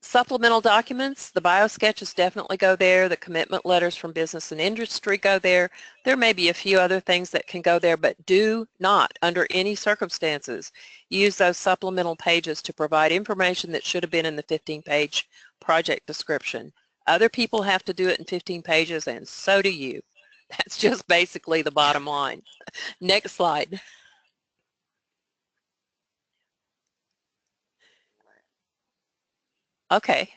Speaker 3: Supplemental documents, the biosketches definitely go there. The commitment letters from business and industry go there. There may be a few other things that can go there, but do not, under any circumstances, use those supplemental pages to provide information that should have been in the 15-page project description. Other people have to do it in 15 pages, and so do you. That's just basically the bottom line. Next slide. Okay.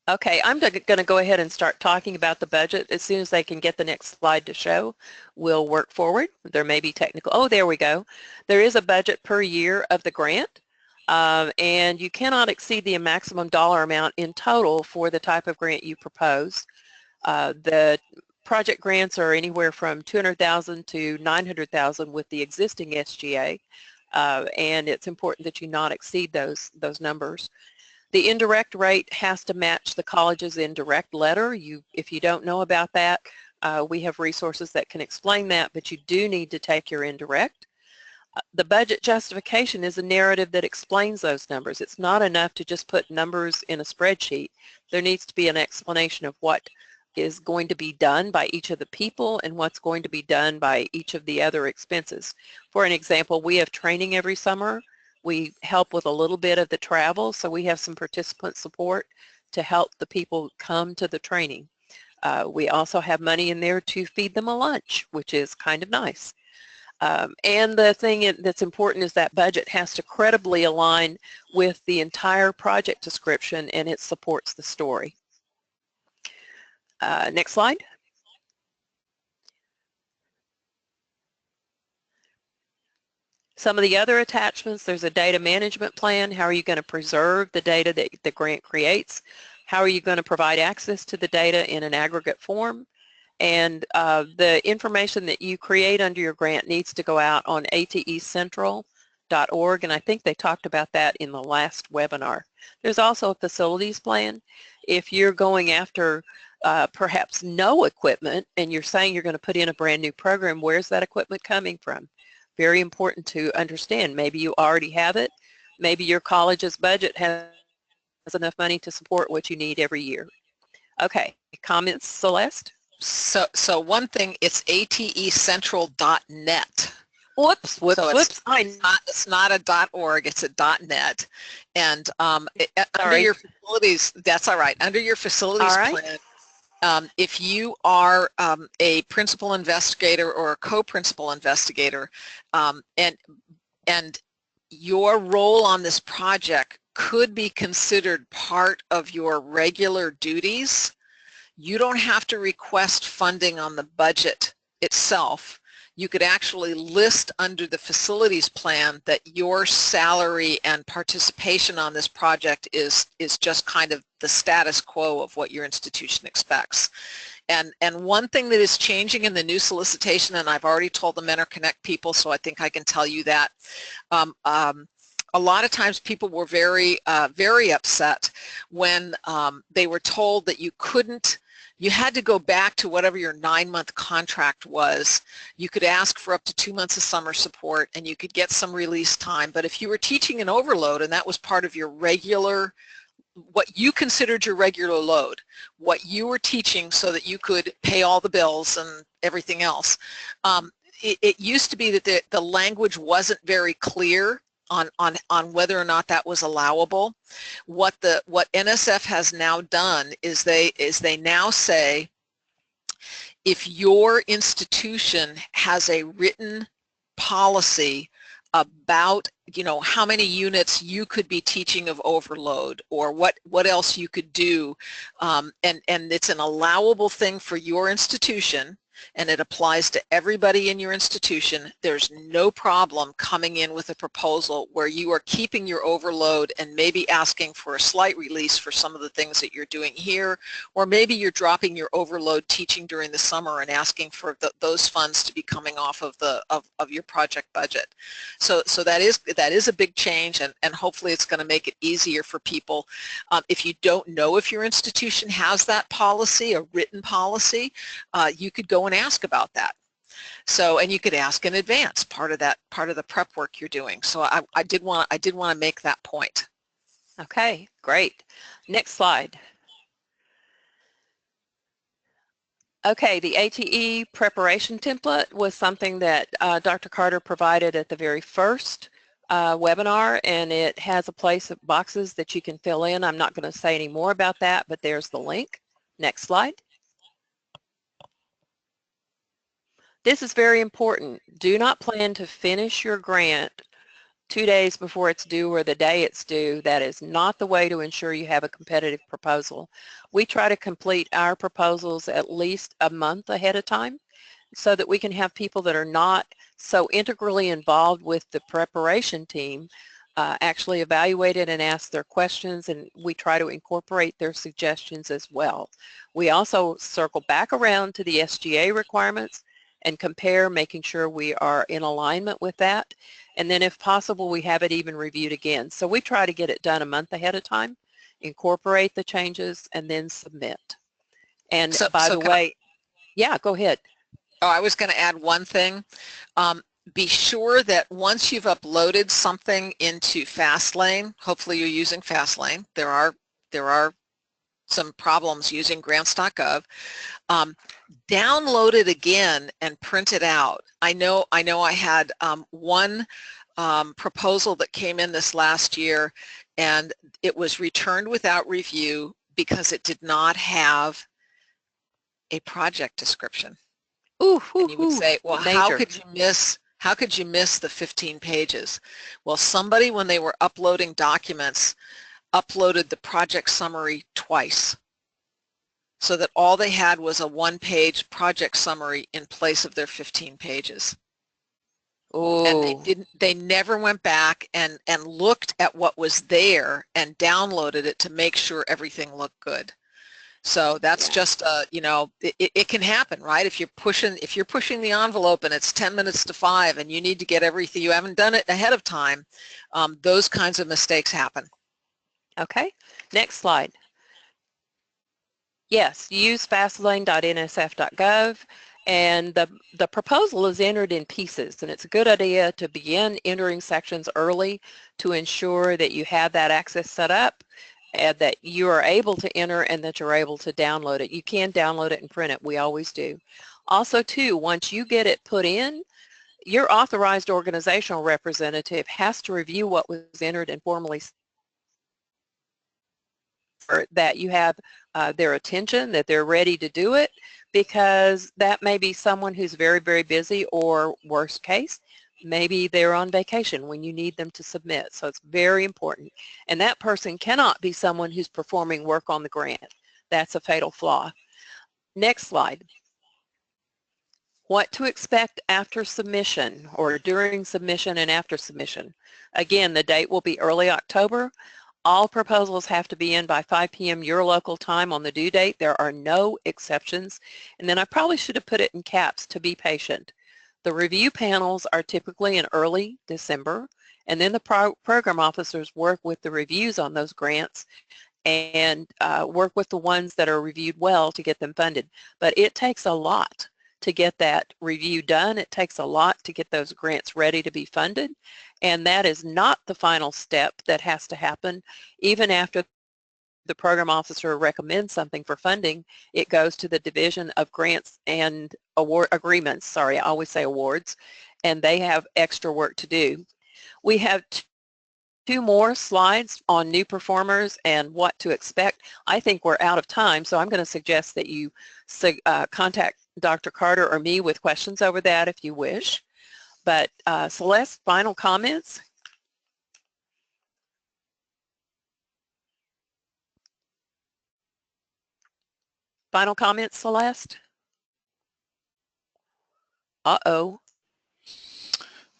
Speaker 3: Okay, I'm going to go ahead and start talking about the budget. As soon as they can get the next slide to show, we'll work forward. There may be technical, oh, there we go. There is a budget per year of the grant, and you cannot exceed the maximum dollar amount in total for the type of grant you propose. The project grants are anywhere from $200,000 to $900,000 with the existing SGA, and it's important that you not exceed those numbers. The indirect rate has to match the college's indirect letter. If you don't know about that, we have resources that can explain that, but you do need to take your indirect. The budget justification is a narrative that explains those numbers. It's not enough to just put numbers in a spreadsheet. There needs to be an explanation of what is going to be done by each of the people and what's going to be done by each of the other expenses. For an example, we have training every summer. We help with a little bit of the travel, so we have some participant support to help the people come to the training. We also have money in there to feed them a lunch, which is kind of nice. And the thing that's important is that budget has to credibly align with the entire project description, and it supports the story. Next slide. Some of the other attachments, there's a data management plan. How are you going to preserve the data that the grant creates? How are you going to provide access to the data in an aggregate form? And the information that you create under your grant needs to go out on atecentral.org, and I think they talked about that in the last webinar. There's also a facilities plan. If you're going after perhaps no equipment and you're saying you're going to put in a brand new program, where's that equipment coming from? Very important to understand. Maybe you already have it. Maybe your college's budget has enough money to support what you need every year. Okay, comments, Celeste?
Speaker 2: So one thing, it's atecentral.net.
Speaker 3: Whoops.
Speaker 2: So it's not a .org, it's a .net. And under your facilities, that's all right. Under your facilities plan, if you are a principal investigator or a co-principal investigator, and your role on this project could be considered part of your regular duties, you don't have to request funding on the budget itself. you could actually list under the facilities plan that your salary and participation on this project is just kind of the status quo of what your institution expects. And one thing that is changing in the new solicitation, and I've already told the Mentor Connect people, so I think I can tell you that, a lot of times people were very upset when they were told that you had to go back to whatever your 9-month contract was. You could ask for up to 2 months of summer support and you could get some release time. But if you were teaching an overload and that was part of your regular, what you considered your regular load, what you were teaching so that you could pay all the bills and everything else, it used to be that the language wasn't very clear on whether or not that was allowable. What NSF has now done is they now say, if your institution has a written policy about, you know, how many units you could be teaching of overload or what else you could do, and it's an allowable thing for your institution, and it applies to everybody in your institution, there's no problem coming in with a proposal where you are keeping your overload and maybe asking for a slight release for some of the things that you're doing here, or maybe you're dropping your overload teaching during the summer and asking for those funds to be coming off of your project budget. So that is a big change, and hopefully it's going to make it easier for people. If you don't know if your institution has that policy, a written policy, you could go and ask about that. So, and you could ask in advance, part of the prep work you're doing. So I did want to make that point.
Speaker 3: Okay, great. Next slide. Okay, the ATE preparation template was something that Dr. Carter provided at the very first webinar, and it has a place of boxes that you can fill in. I'm not going to say any more about that, but there's the link. Next slide. This is very important. Do not plan to finish your grant 2 days before it's due or the day it's due. That is not the way to ensure you have a competitive proposal. We try to complete our proposals at least a month ahead of time so that we can have people that are not so integrally involved with the preparation team actually evaluate it and ask their questions, and we try to incorporate their suggestions as well. We also circle back around to the SGA requirements and compare, making sure we are in alignment with that. And then if possible, we have it even reviewed again. So we try to get it done a month ahead of time, incorporate the changes, and then submit. And by the way, yeah, go ahead.
Speaker 2: Oh, I was going to add one thing. Be sure that once you've uploaded something into FastLane, hopefully you're using FastLane. There are some problems using grants.gov. Download it again and print it out. I know I had one proposal that came in this last year, and it was returned without review because it did not have a project description. And you would say, well, how could you miss the 15 pages? Well, somebody, when they were uploading documents, uploaded the project summary twice, so that all they had was a 1-page project summary in place of their 15 pages.
Speaker 3: Ooh.
Speaker 2: And they never went back and looked at what was there and downloaded it to make sure everything looked good. So that's just you know, it can happen, right? If you're pushing the envelope and it's 10 minutes to 5 and you need to get everything, you haven't done it ahead of time, those kinds of mistakes happen.
Speaker 3: Okay, next slide. Yes, use fastlane.nsf.gov, and the proposal is entered in pieces, and it's a good idea to begin entering sections early to ensure that you have that access set up and that you are able to enter and that you're able to download it. You can download it and print it. We always do. Also, too, once you get it put in, your authorized organizational representative has to review what was entered and formally that you have their attention, that they're ready to do it, because that may be someone who's very, very busy, or worst case, maybe they're on vacation when you need them to submit. So it's very important. And that person cannot be someone who's performing work on the grant. That's a fatal flaw. Next slide. What to expect after submission or during submission and after submission. Again, the date will be early October. All proposals have to be in by 5 p.m. your local time on the due date. There are no exceptions. And then I probably should have put it in caps, to be patient. The review panels are typically in early December, and then the program officers work with the reviews on those grants and work with the ones that are reviewed well to get them funded. But it takes a lot to get that review done. It takes a lot to get those grants ready to be funded, and that is not the final step that has to happen. Even after the program officer recommends something for funding, it goes to the Division of Grants and Award Agreements, sorry, I always say awards, and they have extra work to do. We have two more slides on new performers and what to expect. I think we're out of time, so I'm going to suggest that you contact Dr. Carter or me with questions over that if you wish. But Celeste, final comments? Final comments, Celeste? Uh-oh.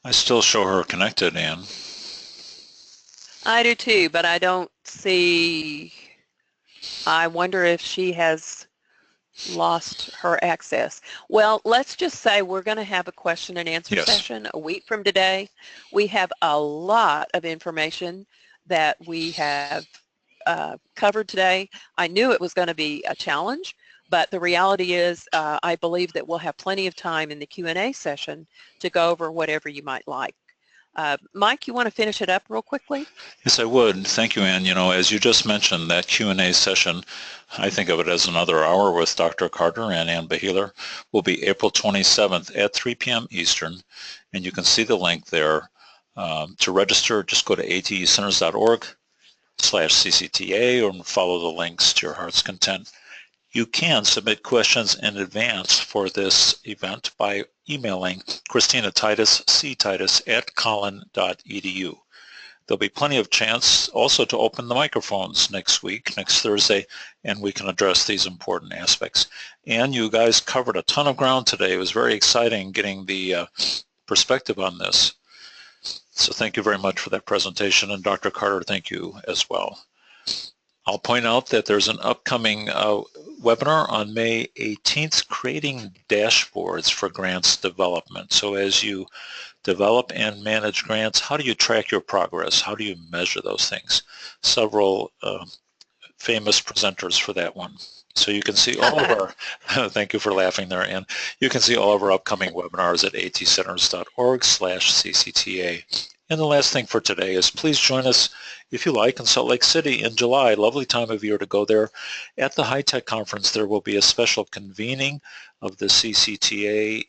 Speaker 1: I still show her connected, Ann.
Speaker 3: I do too, but I don't see, I wonder if she has lost her access. Well, let's just say we're going to have a question and answer session a week from today. We have a lot of information that we have covered today. I knew it was going to be a challenge, but the reality is I believe that we'll have plenty of time in the Q&A session to go over whatever you might like. Mike, you want to finish it up real quickly?
Speaker 1: Yes, I would. Thank you, Ann. You know, as you just mentioned, that Q&A session, I think of it as another hour with Dr. Carter and Ann Beheeler, will be April 27th at 3 p.m. Eastern, and you can see the link there. To register, just go to atecenters.org/CCTA or follow the links to your heart's content. You can submit questions in advance for this event by emailing Christina Titus, ctitus@collin.edu. There'll be plenty of chance also to open the microphones next week, next Thursday, and we can address these important aspects. And you guys covered a ton of ground today. It was very exciting getting the perspective on this. So thank you very much for that presentation, and Dr. Carter, thank you as well. I'll point out that there's an upcoming webinar on May 18th, creating dashboards for grants development. So as you develop and manage grants, how do you track your progress? How do you measure those things? Several famous presenters for that one. So you can see all of our, thank you for laughing there, Ann. You can see all of our upcoming webinars at atcenters.org/CCTA. And the last thing for today is please join us, if you like, in Salt Lake City in July. Lovely time of year to go there. At the High Tech Conference, there will be a special convening of the CCTA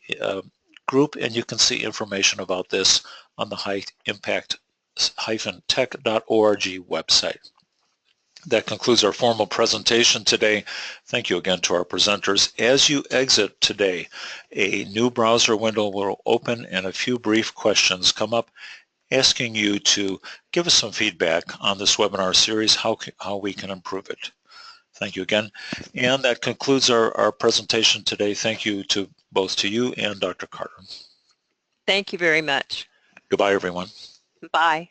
Speaker 1: group, and you can see information about this on the highimpact-tech.org website. That concludes our formal presentation today. Thank you again to our presenters. As you exit today, a new browser window will open and a few brief questions come up, asking you to give us some feedback on this webinar series, how we can improve it. Thank you again. And that concludes our presentation today. Thank you to both to you and Dr. Carter.
Speaker 3: Thank you very much.
Speaker 1: Goodbye, everyone.
Speaker 3: Bye.